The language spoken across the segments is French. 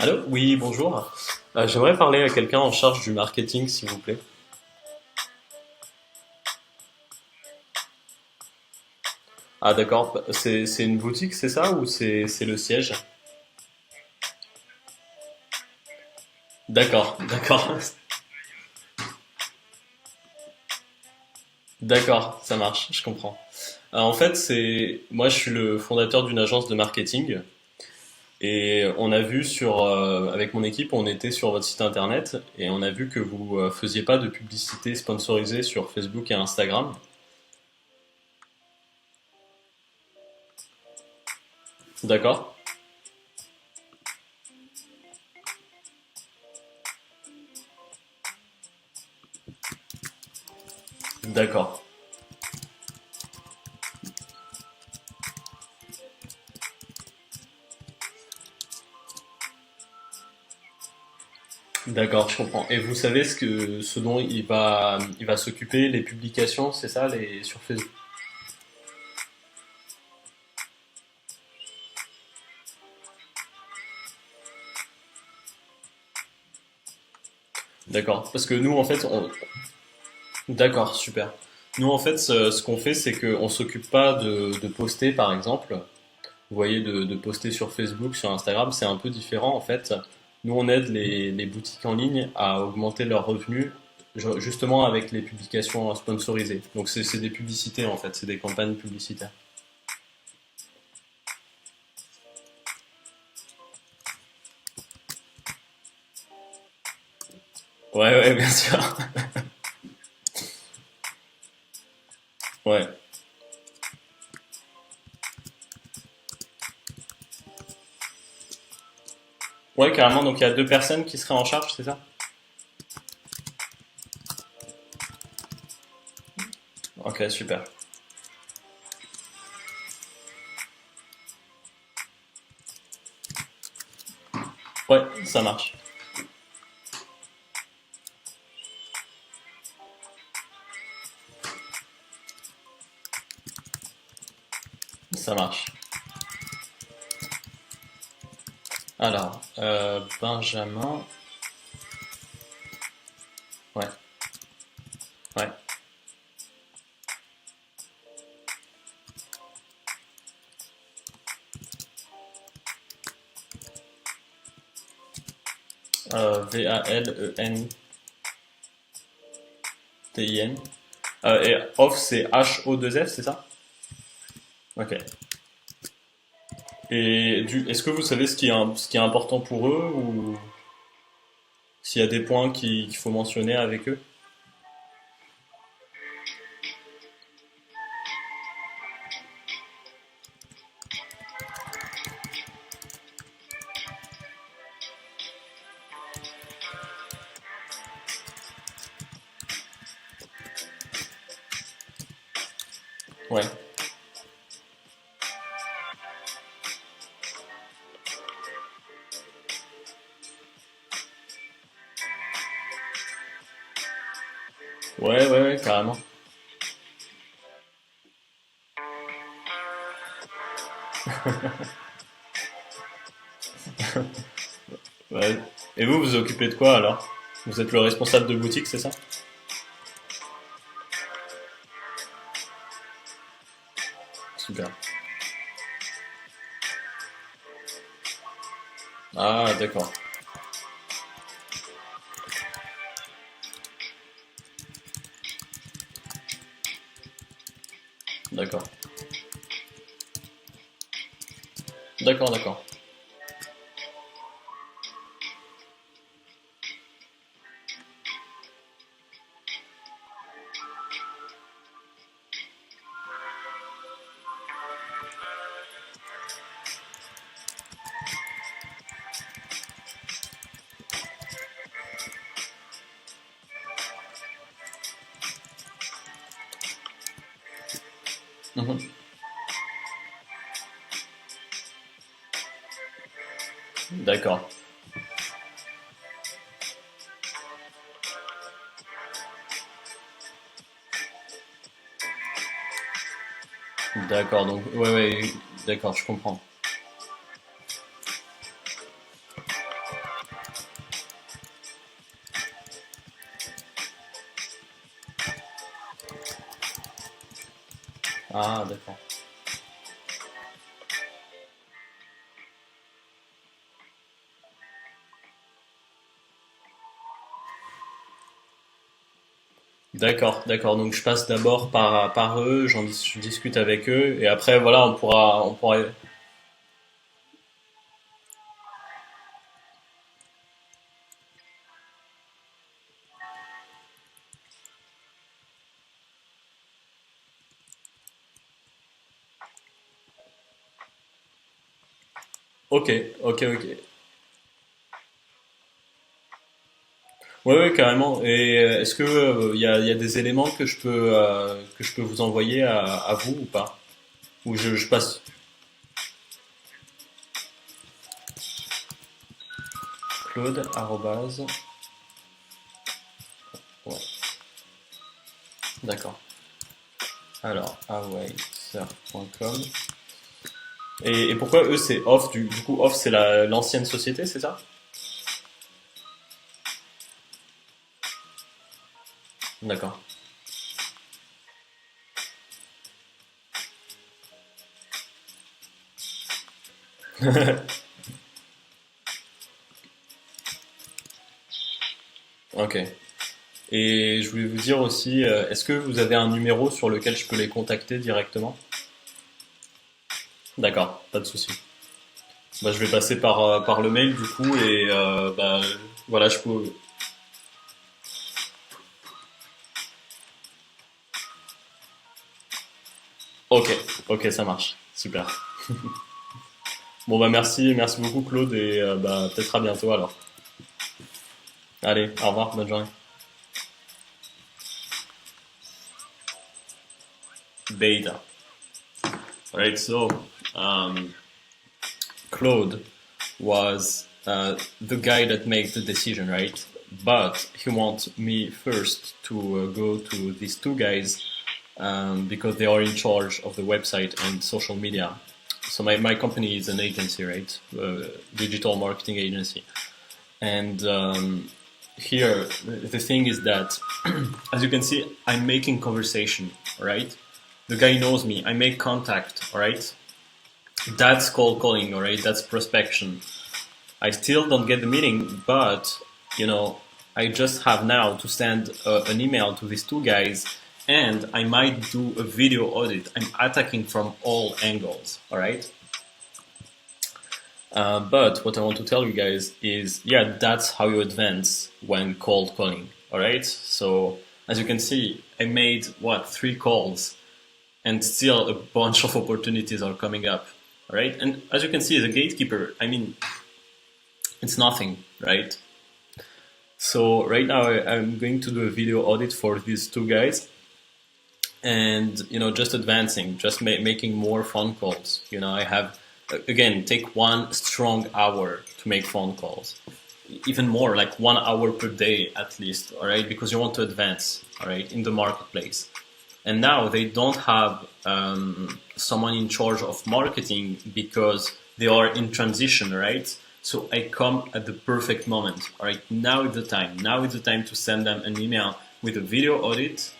Allô? Oui, bonjour. J'aimerais parler à quelqu'un en charge du marketing, s'il vous plaît. Ah, d'accord. C'est une boutique, c'est ça, ou c'est le siège? D'accord, d'accord, d'accord, ça marche, je comprends. En fait, moi, je suis le fondateur d'une agence de marketing et on a vu avec mon équipe, on était sur votre site internet et on a vu que vous faisiez pas de publicité sponsorisée sur Facebook et Instagram. D'accord, d'accord. D'accord, je comprends. Et vous savez ce dont il va s'occuper, les publications, c'est ça, sur Facebook? D'accord. Parce que nous, en fait, d'accord, super. Nous, en fait, ce qu'on fait, c'est qu'on s'occupe pas de poster, par exemple. Vous voyez, de poster sur Facebook, sur Instagram, c'est un peu différent, en fait. Nous, on aide les boutiques en ligne à augmenter leurs revenus, justement avec les publications sponsorisées. Donc, c'est des publicités, en fait, c'est des campagnes publicitaires. Ouais, ouais, bien sûr. Ouais. Ouais, carrément. Donc il y a deux personnes qui seraient en charge, c'est ça? Ok, super. Ouais, ça marche. Ça marche. Alors, Benjamin. Ouais, ouais. Valentine. Et off, c'est H-O-2-F, c'est ça? Ok. Et est-ce que vous savez ce qui est important pour eux ou s'il y a des points qu'il faut mentionner avec eux? Ouais. Ouais, ouais, ouais, carrément. Ouais. Et vous vous occupez de quoi alors? Vous êtes le responsable de boutique, c'est ça? Super. Ah, d'accord. D'accord. D'accord, d'accord. Mhm. D'accord. D'accord, donc, ouais, ouais, d'accord, je comprends. Ah, d'accord. D'accord, d'accord. Donc je passe d'abord par eux, je discute avec eux, et après voilà, on pourra. Ok, ok, ok. Ouais, ouais, carrément. Et est-ce que il y a des éléments que je peux vous envoyer à vous ou pas? Ou je passe Claude arrobase. Ouais, d'accord. Alors awaitsurf.com. Et pourquoi eux c'est off du coup off c'est l'ancienne société, c'est ça? D'accord. Ok. Et je voulais vous dire aussi, est-ce que vous avez un numéro sur lequel je peux les contacter directement? D'accord, pas de souci. Bah, je vais passer par le mail du coup et bah, voilà, je peux. Ok, ok, ça marche. Super. Bon bah merci beaucoup Claude et bah peut-être à bientôt alors. Allez, au revoir, bonne journée. Beta. Right, so um, Claude was the guy that made the decision, right? But he wants me first to go to these two guys because they are in charge of the website and social media. So my company is an agency, right? Digital marketing agency. And here, the thing is that, as you can see, I'm making conversation, right? The guy knows me. I make contact, all right? That's cold calling, all right? That's prospection. I still don't get the meeting, but you know, I just have now to send an email to these two guys, and I might do a video audit. I'm attacking from all angles. All right. But what I want to tell you guys is, yeah, that's how you advance when cold calling. All right. So as you can see, I made what 3 calls, and still a bunch of opportunities are coming up. All right. And as you can see, as a gatekeeper, I mean, it's nothing, right? So right now I'm going to do a video audit for these two guys, and just advancing, just making more phone calls. I have again take 1 strong hour to make phone calls, even more like 1 hour per day at least. All right, because you want to advance. All right, in the marketplace. And now they don't have someone in charge of marketing because they are in transition, right? So I come at the perfect moment. All right, now is the time. Now is the time to send them an email with a video audit.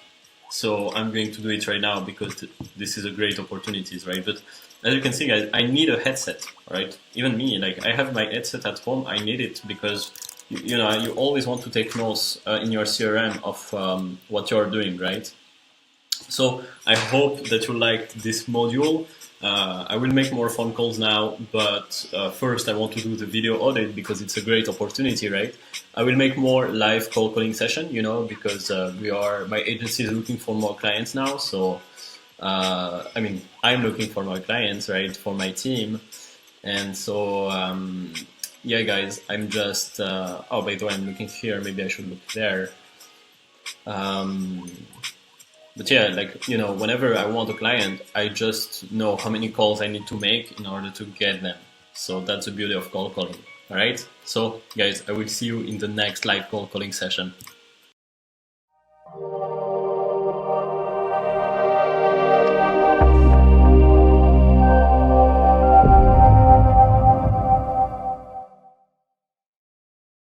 So I'm going to do it right now because this is a great opportunity, right? But as you can see, guys, I need a headset, right? Even me, like I have my headset at home. I need it because you always want to take notes in your CRM of what you're doing, right? So I hope that you liked this module. I will make more phone calls now, but first I want to do the video audit because it's a great opportunity, right? I will make more live call calling session, because my agency is looking for more clients now. So, I mean, I'm looking for more clients, right, for my team. And so, yeah, guys, I'm just, oh, by the way, I'm looking here. Maybe I should look there. But yeah, like, whenever I want a client, I just know how many calls I need to make in order to get them. So that's the beauty of cold calling. All right. So guys, I will see you in the next live cold calling session.